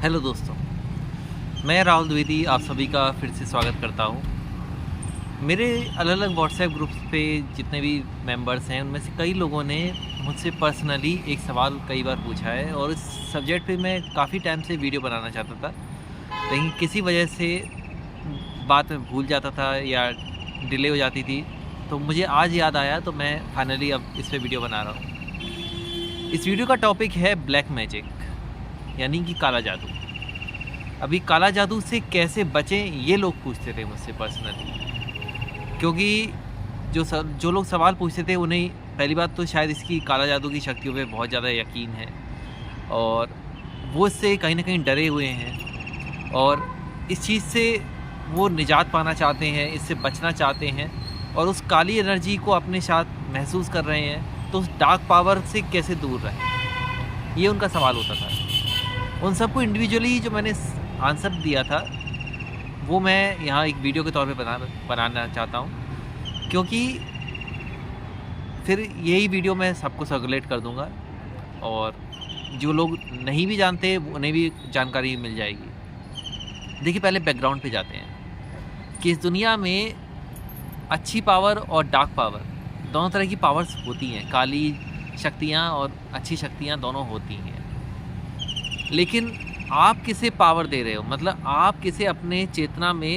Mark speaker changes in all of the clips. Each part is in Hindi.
Speaker 1: हेलो दोस्तों, मैं राहुल द्विवेदी आप सभी का फिर से स्वागत करता हूँ। मेरे अलग अलग व्हाट्सएप ग्रुप्स पे जितने भी मेंबर्स हैं उनमें से कई लोगों ने मुझसे पर्सनली एक सवाल कई बार पूछा है और इस सब्जेक्ट पे मैं काफ़ी टाइम से वीडियो बनाना चाहता था, लेकिन किसी वजह से बात में भूल जाता था या डिले हो जाती थी। तो मुझे आज याद आया तो मैं फाइनली अब इस पे वीडियो बना रहा हूँ। इस वीडियो का टॉपिक है ब्लैक मैजिक, यानी कि काला जादू। अभी काला जादू से कैसे बचें ये लोग पूछते थे मुझसे पर्सनली, क्योंकि जो लोग सवाल पूछते थे उन्हें पहली बात तो शायद इसकी काला जादू की शक्तियों पे बहुत ज़्यादा यकीन है और वो इससे कहीं ना कहीं डरे हुए हैं और इस चीज़ से वो निजात पाना चाहते हैं, इससे बचना चाहते हैं और उस काली एनर्जी को अपने साथ महसूस कर रहे हैं। तो उस डार्क पावर से कैसे दूर रहें, ये उनका सवाल होता था। उन सबको इंडिविजुअली जो मैंने आंसर दिया था वो मैं यहाँ एक वीडियो के तौर पे बनाना चाहता हूँ, क्योंकि फिर यही वीडियो मैं सबको सर्कुलेट कर दूँगा और जो लोग नहीं भी जानते उन्हें भी जानकारी मिल जाएगी। देखिए, पहले बैकग्राउंड पे जाते हैं कि इस दुनिया में अच्छी पावर और डार्क पावर दोनों तरह की पावर्स होती हैं। काली शक्तियाँ और अच्छी शक्तियाँ दोनों होती हैं, लेकिन आप किसे पावर दे रहे हो, मतलब आप किसे अपने चेतना में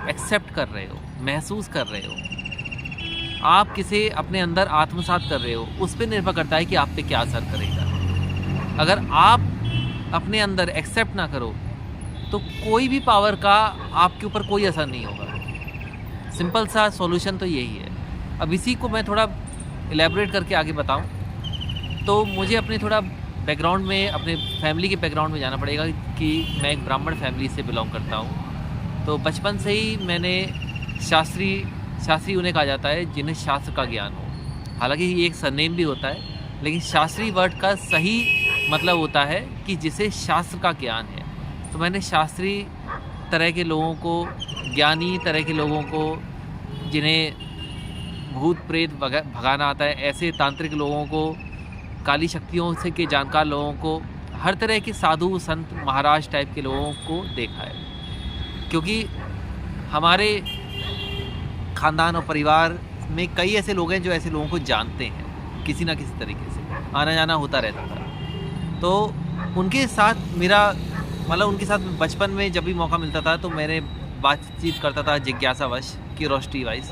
Speaker 1: एक्सेप्ट कर रहे हो, महसूस कर रहे हो, आप किसे अपने अंदर आत्मसात कर रहे हो, उस पर निर्भर करता है कि आप पे क्या असर करेगा। अगर आप अपने अंदर एक्सेप्ट ना करो तो कोई भी पावर का आपके ऊपर कोई असर नहीं होगा। सिंपल सा सॉल्यूशन तो यही है। अब इसी को मैं थोड़ा इलेबोरेट करके आगे बताऊं तो मुझे अपने थोड़ा बैकग्राउंड में, अपने फैमिली के बैकग्राउंड में जाना पड़ेगा कि मैं एक ब्राह्मण फैमिली से बिलोंग करता हूँ। तो बचपन से ही मैंने शास्त्री उन्हें कहा जाता है जिन्हें शास्त्र का ज्ञान हो। हालांकि ये एक सरनेम भी होता है, लेकिन शास्त्री वर्ड का सही मतलब होता है कि जिसे शास्त्र का ज्ञान है। तो मैंने शास्त्री तरह के लोगों को, ज्ञानी तरह के लोगों को, जिन्हें भूत प्रेत भगाना आता है, ऐसे तांत्रिक लोगों को, काली शक्तियों से के जानकार लोगों को, हर तरह के साधु संत महाराज टाइप के लोगों को देखा है। क्योंकि हमारे ख़ानदान और परिवार में कई ऐसे लोग हैं जो ऐसे लोगों को जानते हैं, किसी ना किसी तरीके से आना जाना होता रहता था। तो उनके साथ मेरा मतलब उनके साथ बचपन में जब भी मौका मिलता था तो मैंने बातचीत करता था जिज्ञासावश, क्यूरोसिटी वाइज,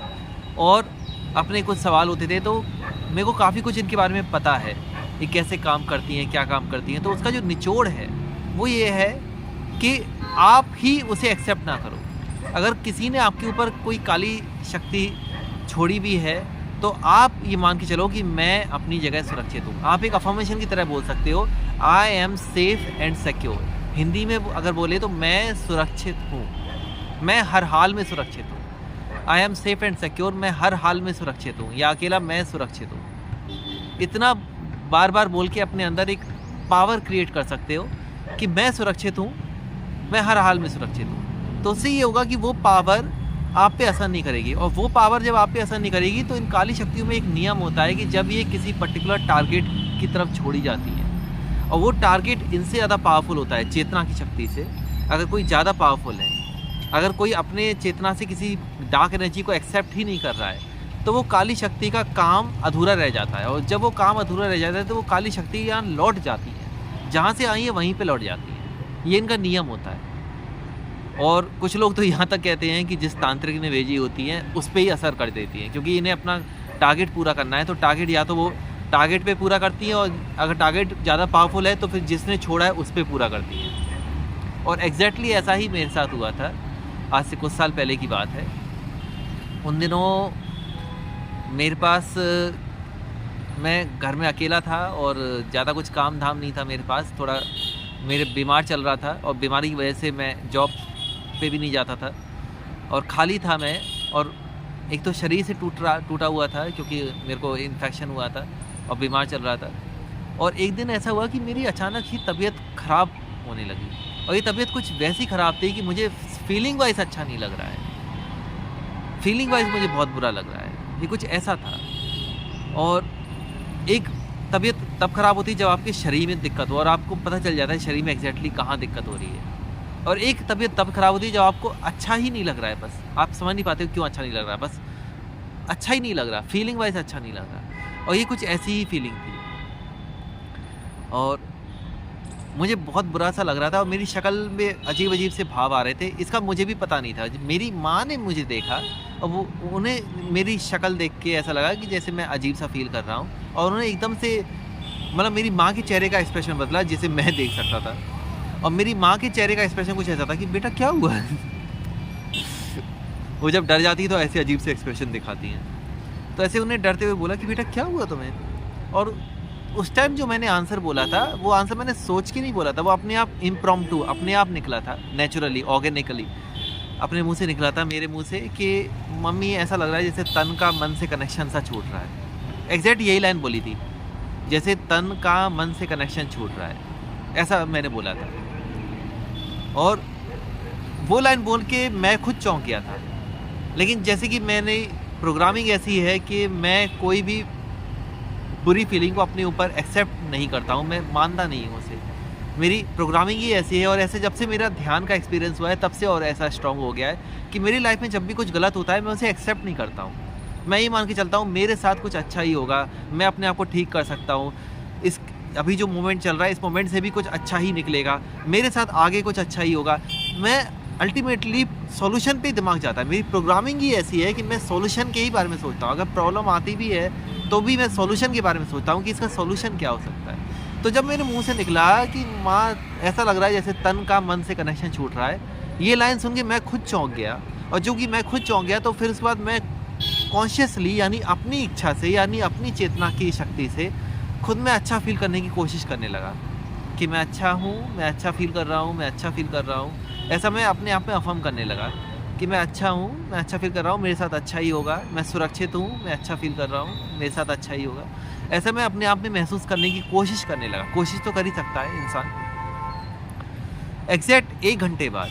Speaker 1: और अपने कुछ सवाल होते थे। तो मेरे को काफ़ी कुछ इनके बारे में पता है, ये कैसे काम करती हैं, क्या काम करती हैं। तो उसका जो निचोड़ है वो ये है कि आप ही उसे एक्सेप्ट ना करो। अगर किसी ने आपके ऊपर कोई काली शक्ति छोड़ी भी है तो आप ये मान के चलो कि मैं अपनी जगह सुरक्षित हूँ। आप एक अफर्मेशन की तरह बोल सकते हो, I am safe and secure. Hindi में अगर बोले तो मैं सुरक्षित हूँ, मैं हर हाल में सुरक्षित हूँ। I am safe and secure, मैं हर हाल में सुरक्षित हूँ, या अकेला मैं सुरक्षित हूँ। इतना बार बार बोल के अपने अंदर एक पावर क्रिएट कर सकते हो कि मैं सुरक्षित हूँ, मैं हर हाल में सुरक्षित हूँ। तो उससे ये होगा कि वो पावर आप पे असर नहीं करेगी, और वो पावर जब आप पे असर नहीं करेगी तो इन काली शक्तियों में एक नियम होता है कि जब ये किसी पर्टिकुलर टारगेट की तरफ छोड़ी जाती है और वो टारगेट इनसे ज़्यादा पावरफुल होता है चेतना की शक्ति से, अगर कोई ज़्यादा पावरफुल है, अगर कोई अपने चेतना से किसी डार्क एनर्जी को एक्सेप्ट ही नहीं कर रहा है, तो वो काली शक्ति का काम अधूरा रह जाता है। और जब वो काम अधूरा रह जाता है तो वो काली शक्ति यहाँ लौट जाती है, जहाँ से आई है वहीं पे लौट जाती है। ये इनका नियम होता है। और कुछ लोग तो यहाँ तक कहते हैं कि जिस तांत्रिक ने भेजी होती हैं उस पर ही असर कर देती हैं, क्योंकि इन्हें अपना टारगेट पूरा करना है। तो टारगेट या तो वो टारगेट पे पूरा करती हैं, और अगर टारगेट ज़्यादा पावरफुल है तो फिर जिसने छोड़ा है उस पर पूरा करती हैं। और एग्जैक्टली ऐसा ही मेरे साथ हुआ था। आज से कुछ साल पहले की बात है। उन दिनों मेरे पास, मैं घर में अकेला था और ज़्यादा कुछ काम धाम नहीं था मेरे पास। थोड़ा मेरे बीमार चल रहा था और बीमारी की वजह से मैं जॉब पे भी नहीं जाता था और खाली था मैं। और एक तो शरीर से टूटा हुआ था क्योंकि मेरे को इन्फेक्शन हुआ था और बीमार चल रहा था। और एक दिन ऐसा हुआ कि मेरी अचानक ही तबीयत ख़राब होने लगी, और ये तबीयत कुछ वैसी ख़राब थी कि मुझे फीलिंग वाइज अच्छा नहीं लग रहा है, फीलिंग वाइज मुझे बहुत बुरा लग रहा है, ये कुछ ऐसा था। और एक तबीयत तब ख़राब होती है जब आपके शरीर में दिक्कत हो और आपको पता चल जाता है शरीर में एग्जैक्टली कहाँ दिक्कत हो रही है। और एक तबीयत तब ख़राब होती है जब आपको अच्छा ही नहीं लग रहा है, बस आप समझ नहीं पाते हो क्यों अच्छा नहीं लग रहा है, बस अच्छा ही नहीं लग रहा, फीलिंग वाइज अच्छा नहीं लग रहा। और ये कुछ ऐसी ही फीलिंग थी और मुझे बहुत बुरा सा लग रहा था और मेरी शक्ल में अजीब-अजीब से भाव आ रहे थे। इसका मुझे भी पता नहीं था। मेरी माँ ने मुझे देखा और वो उन्हें मेरी शक्ल देख के ऐसा लगा कि जैसे मैं अजीब सा फ़ील कर रहा हूँ और उन्होंने एकदम से मतलब मेरी माँ के चेहरे का एक्सप्रेशन बदला जिसे मैं देख सकता था। और मेरी माँ के चेहरे का एक्सप्रेशन कुछ ऐसा था कि बेटा क्या हुआ? वो जब डर जाती है तो ऐसे अजीब से एक्सप्रेशन दिखाती हैं। तो ऐसे उन्हें डरते हुए बोला कि बेटा क्या हुआ तुम्हें? और उस टाइम जो मैंने आंसर बोला था, वो आंसर मैंने सोच के नहीं बोला था, वो अपने आप इम्प्रॉम्प्टू अपने आप निकला था, नेचुरली, ऑर्गेनिकली अपने मुँह से निकला था, मेरे मुँह से कि मम्मी ऐसा लग रहा है जैसे तन का मन से कनेक्शन सा छूट रहा है। एग्जैक्ट यही लाइन बोली थी, जैसे तन का मन से कनेक्शन छूट रहा है, ऐसा मैंने बोला था। और वो लाइन बोल के मैं खुद चौंक गया था। लेकिन जैसे कि मैंने प्रोग्रामिंग ऐसी है कि मैं कोई भी बुरी फीलिंग को अपने ऊपर एक्सेप्ट नहीं करता हूँ, मैं मानता नहीं हूँ उसे। मेरी प्रोग्रामिंग ही ऐसी है और ऐसे जब से मेरा ध्यान का एक्सपीरियंस हुआ है तब से और ऐसा स्ट्रॉन्ग हो गया है कि मेरी लाइफ में जब भी कुछ गलत होता है मैं उसे एक्सेप्ट नहीं करता हूँ। मैं ये मान के चलता हूँ मेरे साथ कुछ अच्छा ही होगा, मैं अपने आप को ठीक कर सकता हूँ, इस अभी जो मोमेंट चल रहा है इस मोमेंट से भी कुछ अच्छा ही निकलेगा, मेरे साथ आगे कुछ अच्छा ही होगा। मैं अल्टीमेटली सॉल्यूशन पे ही दिमाग जाता है। मेरी प्रोग्रामिंग ही ऐसी है कि मैं सॉल्यूशन के ही बारे में सोचता हूँ। अगर प्रॉब्लम आती भी है तो भी मैं सॉल्यूशन के बारे में सोचता हूँ कि इसका सॉल्यूशन क्या हो सकता है। तो जब मेरे मुंह से निकला कि माँ ऐसा लग रहा है जैसे तन का मन से कनेक्शन छूट रहा है, ये लाइन सुन के मैं खुद चौंक गया। और जो कि मैं खुद चौंक गया तो फिर उसके बाद मैं कॉन्शियसली यानी अपनी इच्छा से यानी अपनी चेतना की शक्ति से खुद में अच्छा फील करने की कोशिश करने लगा कि मैं अच्छा हूँ, मैं अच्छा फील कर रहा हूँ, मैं अच्छा फील कर रहा हूँ। ऐसा मैं अपने आप में अफर्म करने लगा कि मैं अच्छा हूँ, मैं अच्छा फील कर रहा हूँ, मेरे साथ अच्छा ही होगा, मैं सुरक्षित हूँ, मैं अच्छा फील कर रहा हूँ, मेरे साथ अच्छा ही होगा। ऐसा मैं अपने आप में महसूस करने की कोशिश करने लगा। कोशिश तो कर ही सकता है इंसान। एग्जैक्ट 1 घंटे बाद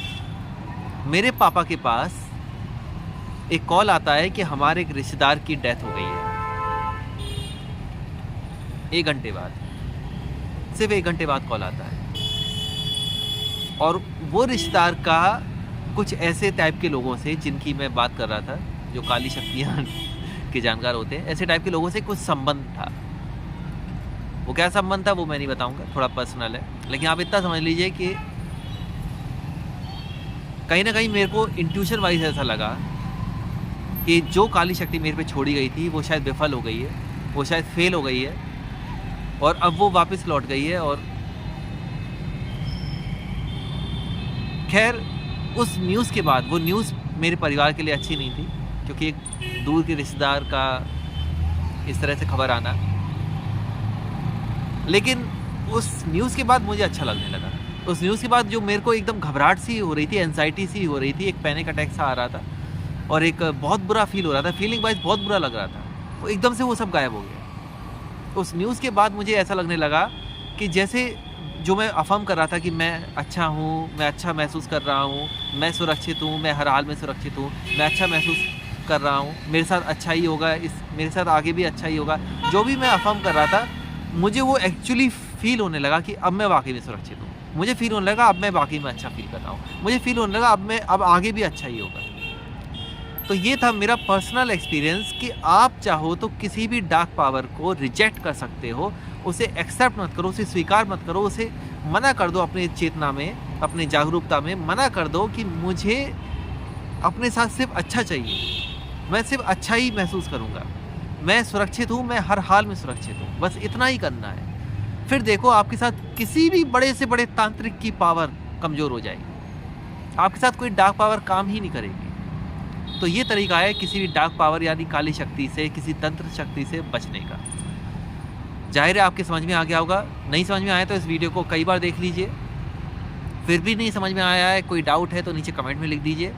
Speaker 1: मेरे पापा के पास एक कॉल आता है कि हमारे एक रिश्तेदार की डेथ हो गई है। 1 घंटे बाद, सिर्फ 1 घंटे बाद कॉल आता है। और वो रिश्तेदार का कुछ ऐसे टाइप के लोगों से जिनकी मैं बात कर रहा था, जो काली शक्तियाँ के जानकार होते हैं, ऐसे टाइप के लोगों से कुछ संबंध था। वो क्या संबंध था वो मैं नहीं बताऊंगा, थोड़ा पर्सनल है। लेकिन आप इतना समझ लीजिए कि कहीं ना कहीं मेरे को इंट्यूशन वाइज ऐसा लगा कि जो काली शक्ति मेरे पे छोड़ी गई थी वो शायद विफल हो गई है, वो शायद फेल हो गई है और अब वो वापस लौट गई है। और खैर उस न्यूज़ के बाद, वो न्यूज़ मेरे परिवार के लिए अच्छी नहीं थी क्योंकि एक दूर के रिश्तेदार का इस तरह से खबर आना। लेकिन उस न्यूज़ के बाद मुझे अच्छा लगने लगा। उस न्यूज़ के बाद जो मेरे को एकदम घबराहट सी हो रही थी, एंजाइटी सी हो रही थी, एक पैनिक अटैक सा आ रहा था और एक बहुत बुरा फील हो रहा था, फीलिंग वाइज बहुत बुरा लग रहा था, वो एकदम से वो सब गायब हो गया। उस न्यूज़ के बाद मुझे ऐसा लगने लगा कि जैसे जो मैं अफर्म कर रहा था कि मैं अच्छा हूँ, मैं अच्छा महसूस कर रहा हूँ, मैं सुरक्षित हूँ, मैं हर हाल में सुरक्षित हूँ, मैं अच्छा महसूस कर रहा हूँ, मेरे साथ अच्छा ही होगा, मेरे साथ आगे भी अच्छा ही होगा, जो भी मैं अफर्म कर रहा था मुझे वो एक्चुअली फ़ील होने लगा कि अब मैं वाकई में सुरक्षित हूँ। मुझे फ़ील होने लगा अब मैं वाकई में अच्छा फ़ील कर रहा हूँ। मुझे फ़ील होने लगा अब आगे भी अच्छा ही होगा। तो ये था मेरा पर्सनल एक्सपीरियंस कि आप चाहो तो किसी भी डार्क पावर को रिजेक्ट कर सकते हो, उसे एक्सेप्ट मत करो, उसे स्वीकार मत करो, उसे मना कर दो अपने चेतना में, अपने जागरूकता में मना कर दो कि मुझे अपने साथ सिर्फ अच्छा चाहिए, मैं सिर्फ अच्छा ही महसूस करूँगा, मैं सुरक्षित हूँ, मैं हर हाल में सुरक्षित हूँ, बस इतना ही करना है। फिर देखो आपके साथ किसी भी बड़े से बड़े तांत्रिक की पावर कमज़ोर हो जाएगी, आपके साथ कोई डार्क पावर काम ही नहीं करेगी। तो ये तरीका है किसी भी डार्क पावर यानी काली शक्ति से, किसी तंत्र शक्ति से बचने का। जाहिर है आपके समझ में आ गया होगा। नहीं समझ में आया तो इस वीडियो को कई बार देख लीजिए। फिर भी नहीं समझ में आया है, कोई डाउट है तो नीचे कमेंट में लिख दीजिए,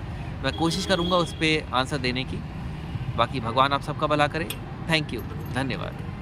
Speaker 1: मैं कोशिश करूँगा उस पर आंसर देने की। बाकी भगवान आप सबका भला करे। थैंक यू, धन्यवाद।